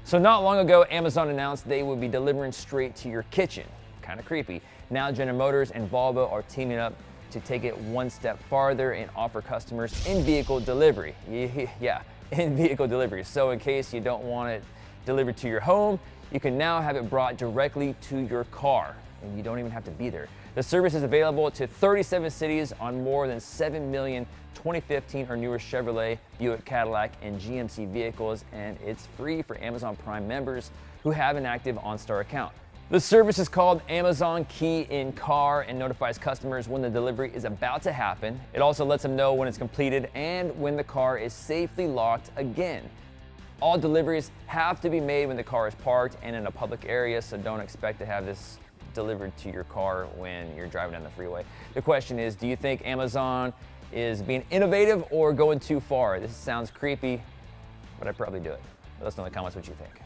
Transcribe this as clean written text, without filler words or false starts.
So not long ago, Amazon announced they would be delivering straight to your kitchen. Kind of creepy. Now General Motors and Volvo are teaming up to take it one step farther and offer customers in-vehicle delivery. Yeah, in-vehicle delivery. So in case you don't want it delivered to your home, you can now have it brought directly to your car, and you don't even have to be there. The service is available to 37 cities on more than 7 million 2015 or newer Chevrolet, Buick, Cadillac, and GMC vehicles, and it's free for Amazon Prime members who have an active OnStar account. The service is called Amazon Key in Car and notifies customers when the delivery is about to happen. It also lets them know when it's completed and when the car is safely locked again. All deliveries have to be made when the car is parked and in a public area, so don't expect to have this delivered to your car when you're driving down the freeway. The question is, do you think Amazon is being innovative or going too far? This sounds creepy, but I'd probably do it. Let us know in the comments what you think.